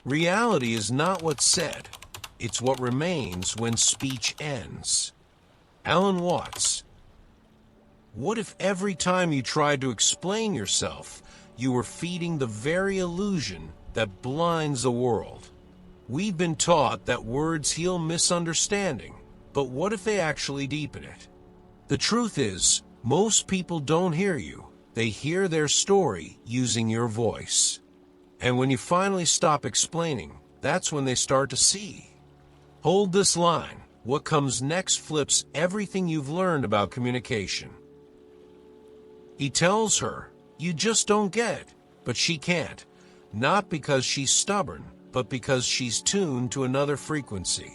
Reality is not what's said, it's what remains when speech ends. Alan Watts. What if every time you tried to explain yourself, you were feeding the very illusion that blinds the world? We've been taught that words heal misunderstanding, but what if they actually deepen it? The truth is, most people don't hear you. They hear their story using your voice. And when you finally stop explaining, that's when they start to see. Hold this line. What comes next flips everything you've learned about communication. He tells her, "You just don't get it," but she can't. Not because she's stubborn, but because she's tuned to another frequency.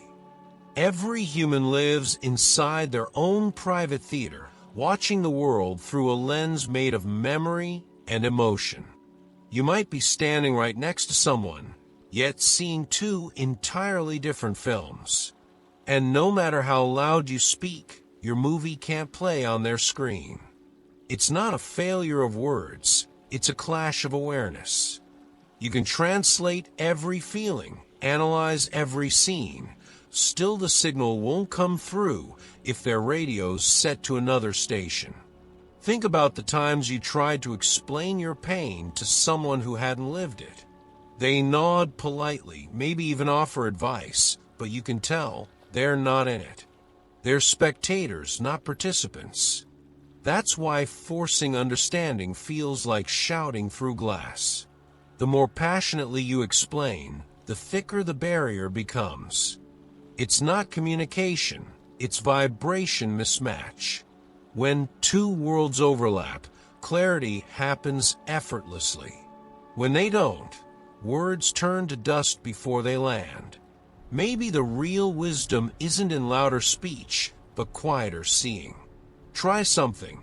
Every human lives inside their own private theater, watching the world through a lens made of memory and emotion. You might be standing right next to someone, yet seeing two entirely different films. And no matter how loud you speak, your movie can't play on their screen. It's not a failure of words, it's a clash of awareness. You can translate every feeling, analyze every scene. Still the signal won't come through if their radio's set to another station. Think about the times you tried to explain your pain to someone who hadn't lived it. They nod politely, maybe even offer advice, but you can tell they're not in it. They're spectators, not participants. That's why forcing understanding feels like shouting through glass. The more passionately you explain, the thicker the barrier becomes. It's not communication, it's vibration mismatch. When two worlds overlap, clarity happens effortlessly. When they don't, words turn to dust before they land. Maybe the real wisdom isn't in louder speech, but quieter seeing. Try something.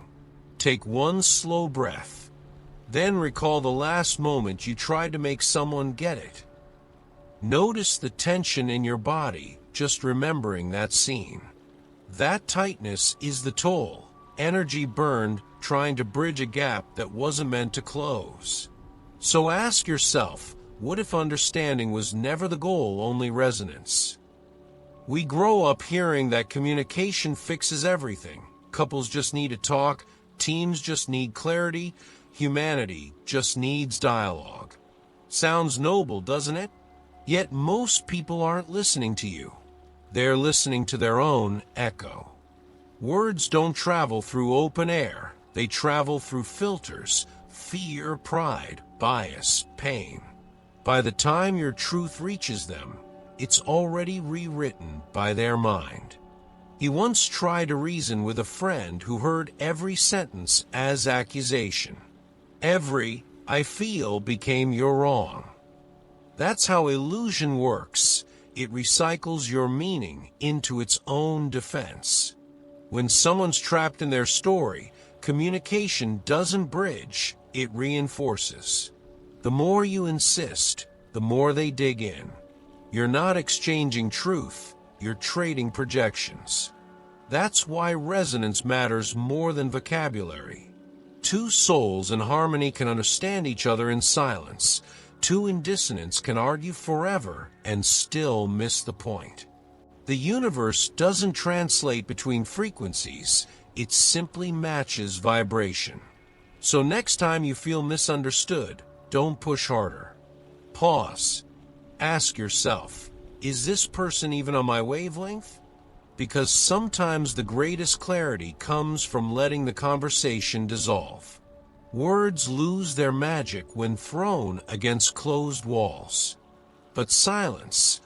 Take one slow breath. Then recall the last moment you tried to make someone get it. Notice the tension in your body just remembering that scene. That tightness is the toll. Energy burned trying to bridge a gap that wasn't meant to close. So ask yourself, what if understanding was never the goal, only resonance? We grow up hearing that communication fixes everything. Couples just need to talk, teams just need clarity, humanity just needs dialogue. Sounds noble, doesn't it? Yet most people aren't listening to you. They're listening to their own echo. Words don't travel through open air. They travel through filters, fear, pride, bias, pain. By the time your truth reaches them, it's already rewritten by their mind. He once tried to reason with a friend who heard every sentence as accusation. Every "I feel" became "you're wrong." That's how illusion works. It recycles your meaning into its own defense. When someone's trapped in their story, communication doesn't bridge, it reinforces. The more you insist, the more they dig in. You're not exchanging truth, you're trading projections. That's why resonance matters more than vocabulary. Two souls in harmony can understand each other in silence. Two in dissonance can argue forever and still miss the point. The universe doesn't translate between frequencies, it simply matches vibration. So next time you feel misunderstood, don't push harder. Pause. Ask yourself, is this person even on my wavelength? Because sometimes the greatest clarity comes from letting the conversation dissolve. Words lose their magic when thrown against closed walls. But silence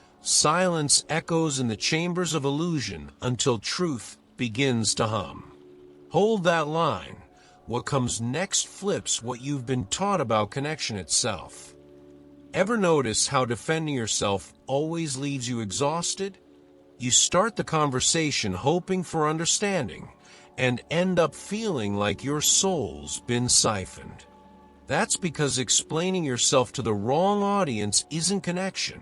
echoes in the chambers of illusion until truth begins to hum. Hold that line. What comes next flips what you've been taught about connection itself. Ever notice how defending yourself always leaves you exhausted? You start the conversation hoping for understanding and end up feeling like your soul's been siphoned. That's because explaining yourself to the wrong audience isn't connection.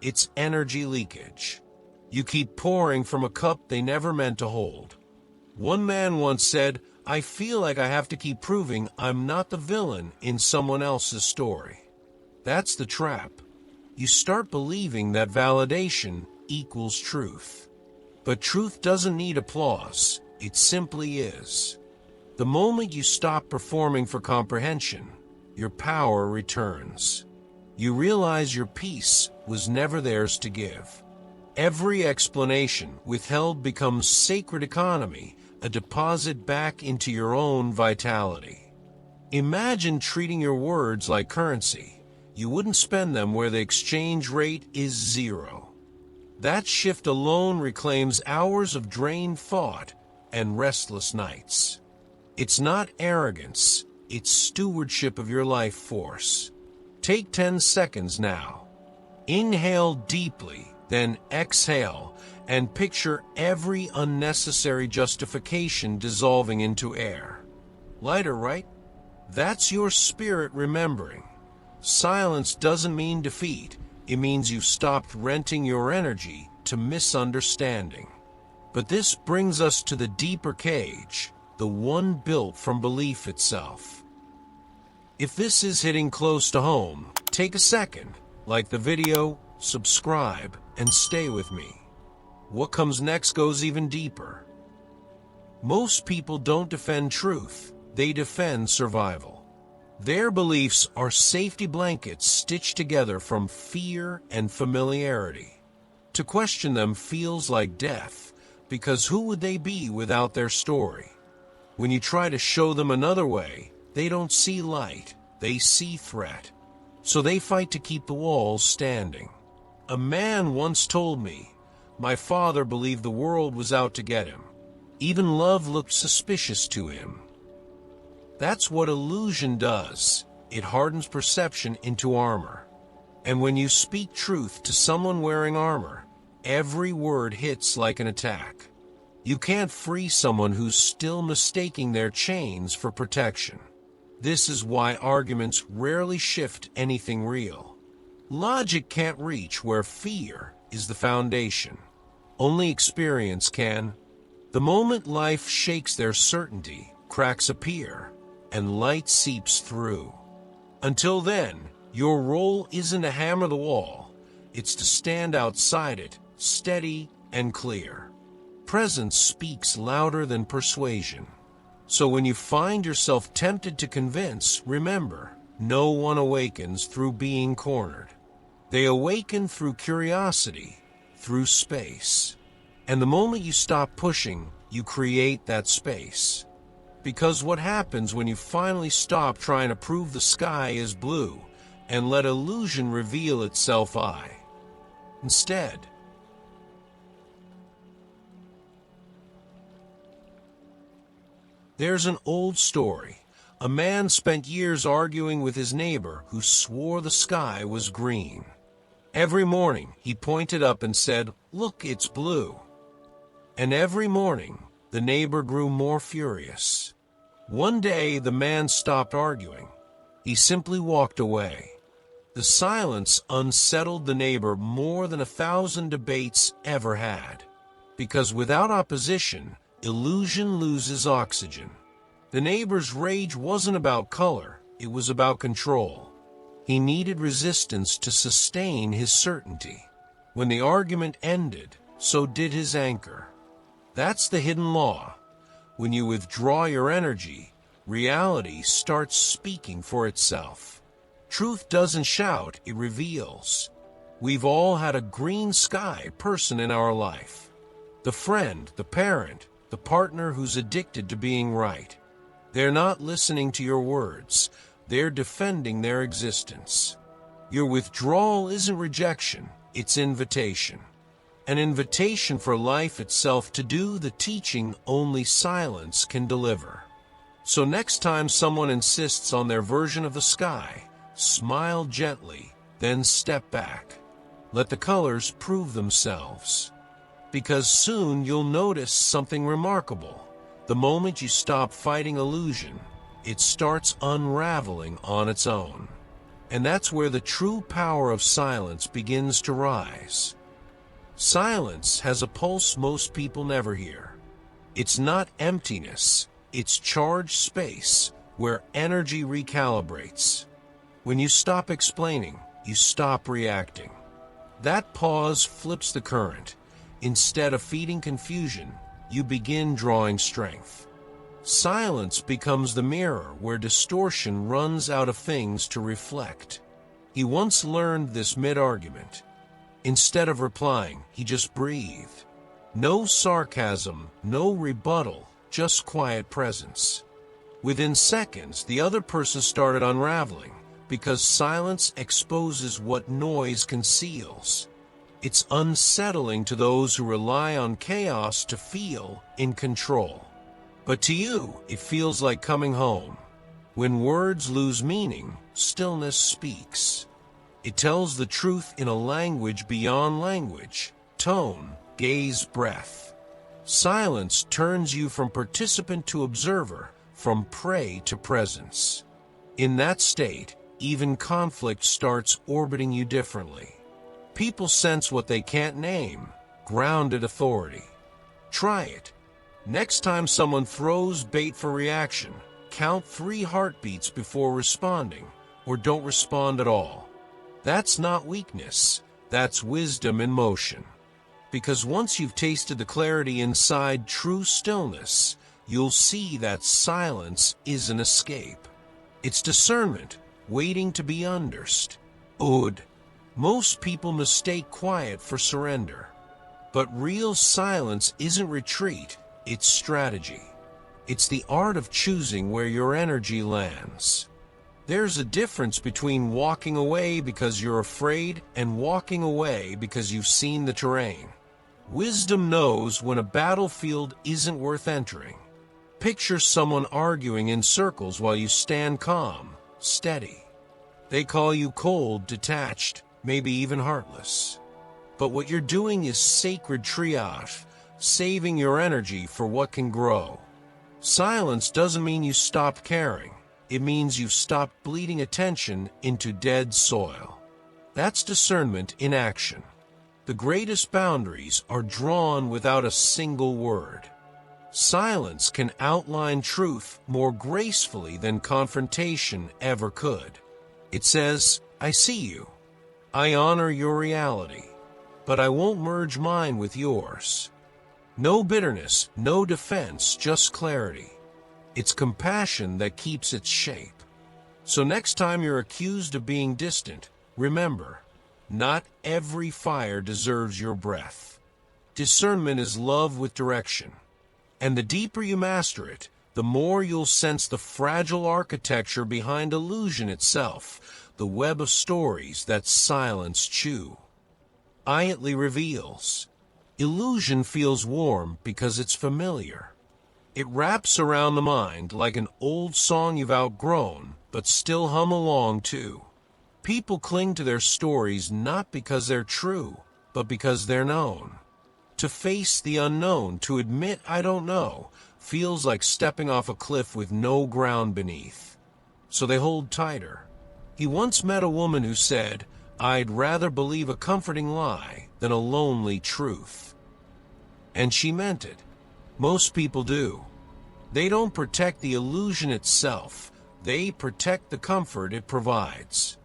It's energy leakage. You keep pouring from a cup they never meant to hold. One man once said, "I feel like I have to keep proving I'm not the villain in someone else's story." That's the trap. you start believing that validation equals truth. But truth doesn't need applause, it simply is. The moment you stop performing for comprehension, your power returns. You realize your peace was never theirs to give. Every explanation withheld becomes sacred economy, a deposit back into your own vitality. Imagine treating your words like currency. You wouldn't spend them where the exchange rate is 0. That shift alone reclaims hours of drained thought and restless nights. It's not arrogance, it's stewardship of your life force. Take 10 seconds now. Inhale deeply, then exhale, and picture every unnecessary justification dissolving into air. Lighter, right? That's your spirit remembering. Silence doesn't mean defeat. It means you've stopped renting your energy to misunderstanding. But this brings us to the deeper cage, the one built from belief itself. If this is hitting close to home, take a second, like the video, subscribe, and stay with me. What comes next goes even deeper. Most people don't defend truth, they defend survival. Their beliefs are safety blankets stitched together from fear and familiarity. To question them feels like death, because who would they be without their story? When you try to show them another way, they don't see light, they see threat. So they fight to keep the walls standing. A man once told me, "My father believed the world was out to get him. Even love looked suspicious to him." That's what illusion does. It hardens perception into armor. And when you speak truth to someone wearing armor, every word hits like an attack. You can't free someone who's still mistaking their chains for protection. This is why arguments rarely shift anything real. Logic can't reach where fear is the foundation. Only experience can. The moment life shakes their certainty, cracks appear, and light seeps through. Until then, your role isn't to hammer the wall. It's to stand outside it, steady and clear. Presence speaks louder than persuasion. So when you find yourself tempted to convince, remember, no one awakens through being cornered. They awaken through curiosity, through space. And the moment you stop pushing, you create that space. Because what happens when you finally stop trying to prove the sky is blue and let illusion reveal itself instead? There's an old story. A man spent years arguing with his neighbor who swore the sky was green. Every morning he pointed up and said, "Look, it's blue." And every morning the neighbor grew more furious. One day the man stopped arguing. He simply walked away. The silence unsettled the neighbor more than 1,000 debates ever had. Because without opposition, illusion loses oxygen. The neighbor's rage wasn't about color, it was about control. He needed resistance to sustain his certainty. When the argument ended, so did his anchor. That's the hidden law. When you withdraw your energy, reality starts speaking for itself. Truth doesn't shout, it reveals. We've all had a green sky person in our life. The friend, the parent, the partner who's addicted to being right. They're not listening to your words. They're defending their existence. Your withdrawal isn't rejection, it's invitation. An invitation for life itself to do the teaching only silence can deliver. So next time someone insists on their version of the sky, smile gently, then step back. Let the colors prove themselves. Because soon you'll notice something remarkable. The moment you stop fighting illusion, it starts unraveling on its own. And that's where the true power of silence begins to rise. Silence has a pulse most people never hear. It's not emptiness, it's charged space where energy recalibrates. When you stop explaining, you stop reacting. That pause flips the current. Instead of feeding confusion, you begin drawing strength. Silence becomes the mirror where distortion runs out of things to reflect. He once learned this mid-argument. Instead of replying, he just breathed. No sarcasm, no rebuttal, just quiet presence. Within seconds, the other person started unraveling, because silence exposes what noise conceals. It's unsettling to those who rely on chaos to feel in control. But to you, it feels like coming home. When words lose meaning, stillness speaks. It tells the truth in a language beyond language, tone, gaze, breath. Silence turns you from participant to observer, from prey to presence. In that state, even conflict starts orbiting you differently. People sense what they can't name, grounded authority. Try it. Next time someone throws bait for reaction, count 3 heartbeats before responding, or don't respond at all. That's not weakness, that's wisdom in motion. Because once you've tasted the clarity inside true stillness, you'll see that silence is an escape. It's discernment, waiting to be understood. Most people mistake quiet for surrender. But real silence isn't retreat, it's strategy. It's the art of choosing where your energy lands. There's a difference between walking away because you're afraid and walking away because you've seen the terrain. Wisdom knows when a battlefield isn't worth entering. Picture someone arguing in circles while you stand calm, steady. They call you cold, detached, maybe even heartless. But what you're doing is sacred triage, saving your energy for what can grow. Silence doesn't mean you stop caring. It means you've stopped bleeding attention into dead soil. That's discernment in action. The greatest boundaries are drawn without a single word. Silence can outline truth more gracefully than confrontation ever could. It says, I see you. I honor your reality, but I won't merge mine with yours. No bitterness, no defense, just clarity. It's compassion that keeps its shape. So next time you're accused of being distant, remember, not every fire deserves your breath. Discernment is love with direction. And the deeper you master it, the more you'll sense the fragile architecture behind illusion itself, the web of stories that silence chew. Ayatly reveals. Illusion feels warm because it's familiar. It wraps around the mind like an old song you've outgrown, but still hum along to. People cling to their stories not because they're true, but because they're known. To face the unknown, to admit I don't know, feels like stepping off a cliff with no ground beneath. So they hold tighter. He once met a woman who said, I'd rather believe a comforting lie than a lonely truth. And she meant it. Most people do. They don't protect the illusion itself. They protect the comfort it provides.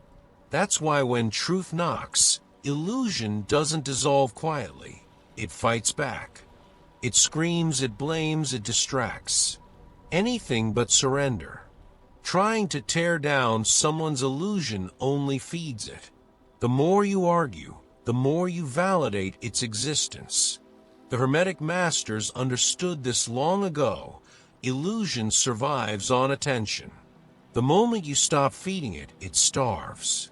That's why when truth knocks, illusion doesn't dissolve quietly. It fights back. It screams, it blames, it distracts. Anything but surrender. Trying to tear down someone's illusion only feeds it. The more you argue, the more you validate its existence. The Hermetic masters understood this long ago. Illusion survives on attention. The moment you stop feeding it, it starves.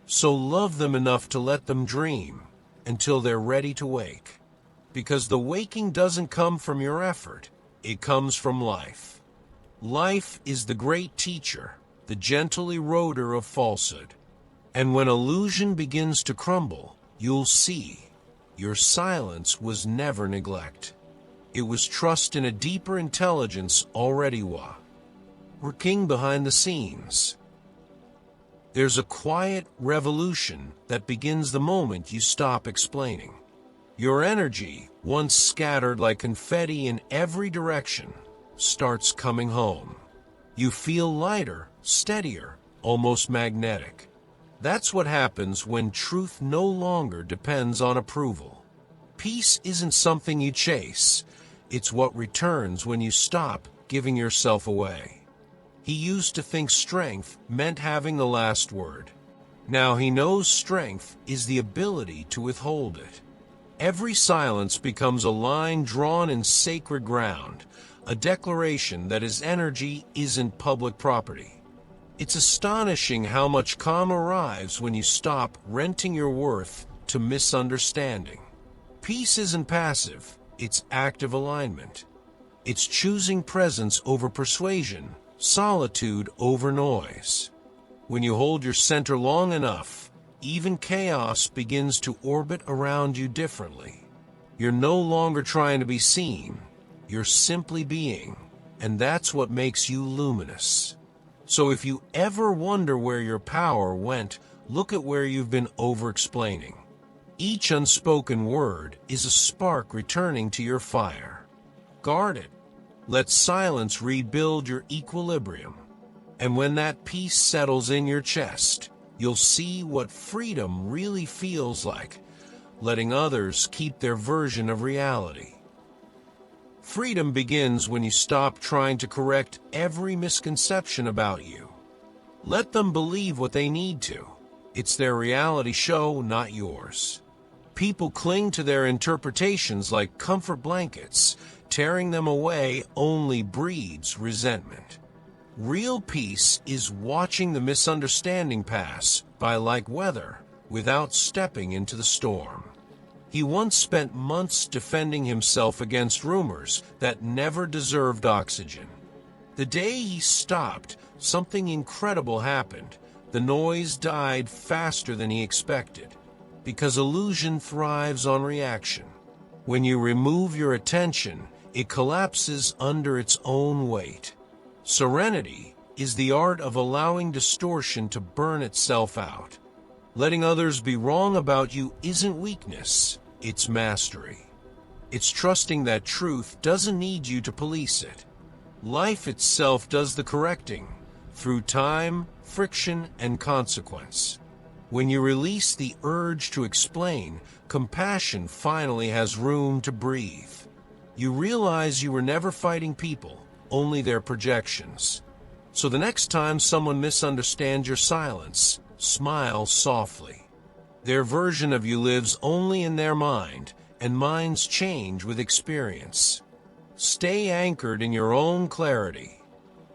So love them enough to let them dream until they're ready to wake. Because the waking doesn't come from your effort, it comes from life. Life is the great teacher, the gentle eroder of falsehood. And when illusion begins to crumble, you'll see your silence was never neglect. It was trust in a deeper intelligence already working behind the scenes. There's a quiet revolution that begins the moment you stop explaining. Your energy, once scattered like confetti in every direction, starts coming home. You feel lighter, steadier, almost magnetic. That's what happens when truth no longer depends on approval. Peace isn't something you chase. It's what returns when you stop giving yourself away. He used to think strength meant having the last word. Now he knows strength is the ability to withhold it. Every silence becomes a line drawn in sacred ground, a declaration that his energy isn't public property. It's astonishing how much calm arrives when you stop renting your worth to misunderstanding. Peace isn't passive, it's active alignment. It's choosing presence over persuasion, solitude over noise. When you hold your center long enough, even chaos begins to orbit around you differently. You're no longer trying to be seen, you're simply being, and that's what makes you luminous. So if you ever wonder where your power went, look at where you've been over-explaining. Each unspoken word is a spark returning to your fire. Guard it. Let silence rebuild your equilibrium. And when that peace settles in your chest, you'll see what freedom really feels like, letting others keep their version of reality. Freedom begins when you stop trying to correct every misconception about you. Let them believe what they need to. It's their reality show, not yours. People cling to their interpretations like comfort blankets. Tearing them away only breeds resentment. Real peace is watching the misunderstanding pass by like weather without stepping into the storm. He once spent months defending himself against rumors that never deserved oxygen. The day he stopped, something incredible happened. The noise died faster than he expected, because illusion thrives on reaction. When you remove your attention, it collapses under its own weight. Serenity is the art of allowing distortion to burn itself out. Letting others be wrong about you isn't weakness, it's mastery. It's trusting that truth doesn't need you to police it. Life itself does the correcting, through time, friction, and consequence. When you release the urge to explain, compassion finally has room to breathe. You realize you were never fighting people, only their projections. So the next time someone misunderstands your silence, smile softly. Their version of you lives only in their mind, and minds change with experience. Stay anchored in your own clarity,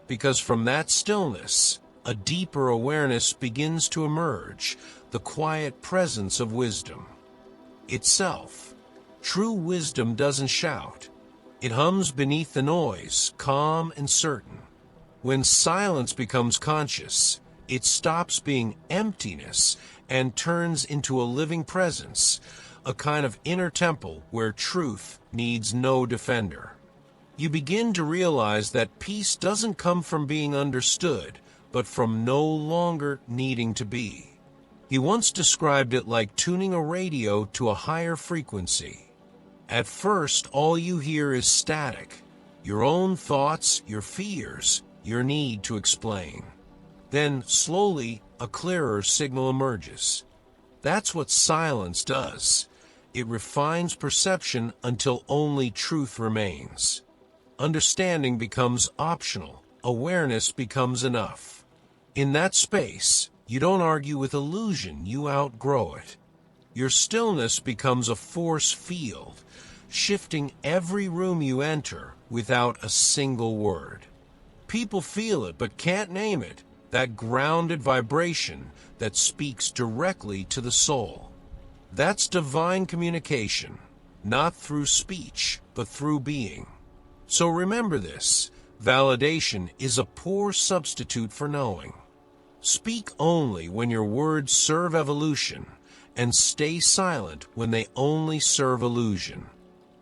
because from that stillness, a deeper awareness begins to emerge, the quiet presence of wisdom itself. True wisdom doesn't shout. It hums beneath the noise, calm and certain. When silence becomes conscious, it stops being emptiness and turns into a living presence, a kind of inner temple where truth needs no defender. You begin to realize that peace doesn't come from being understood, but from no longer needing to be. He once described it like tuning a radio to a higher frequency. At first, all you hear is static, your own thoughts, your fears, your need to explain. Then, slowly, a clearer signal emerges. That's what silence does. It refines perception until only truth remains. Understanding becomes optional. Awareness becomes enough. In that space, you don't argue with illusion, you outgrow it. Your stillness becomes a force field, shifting every room you enter without a single word. People feel it but can't name it, that grounded vibration that speaks directly to the soul. That's divine communication, not through speech, but through being. So remember this, validation is a poor substitute for knowing. Speak only when your words serve evolution, and stay silent when they only serve illusion.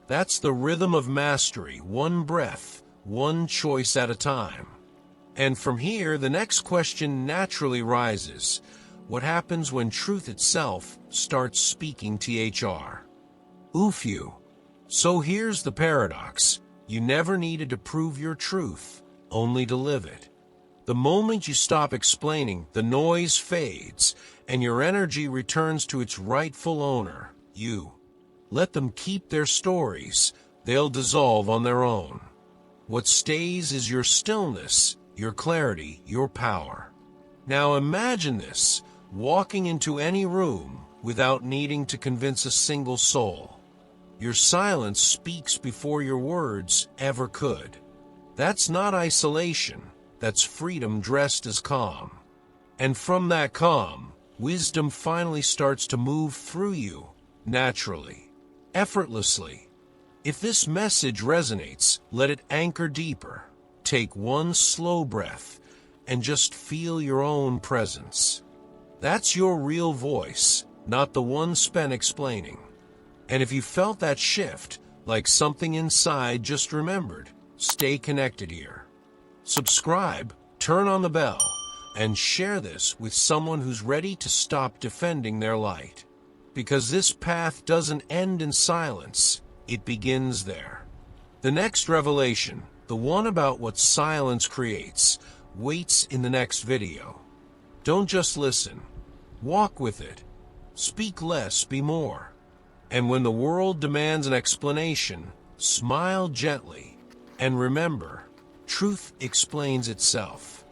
That's the rhythm of mastery, one breath, one choice at a time. And from here, the next question naturally rises. What happens when truth itself starts speaking THR? Oof you. So here's the paradox. You never needed to prove your truth, only to live it. The moment you stop explaining, the noise fades, and your energy returns to its rightful owner, you. Let them keep their stories. They'll dissolve on their own. What stays is your stillness, your clarity, your power. Now imagine this, walking into any room without needing to convince a single soul. Your silence speaks before your words ever could. That's not isolation, that's freedom dressed as calm. And from that calm, wisdom finally starts to move through you, naturally, effortlessly. If this message resonates, let it anchor deeper. Take one slow breath and just feel your own presence. That's your real voice, not the one spent explaining. And if you felt that shift, like something inside just remembered, stay connected here. Subscribe, turn on the bell, and share this with someone who's ready to stop defending their light. Because this path doesn't end in silence, it begins there. The next revelation, the one about what silence creates, waits in the next video. Don't just listen. Walk with it. Speak less, be more. And when the world demands an explanation, smile gently. And remember, truth explains itself.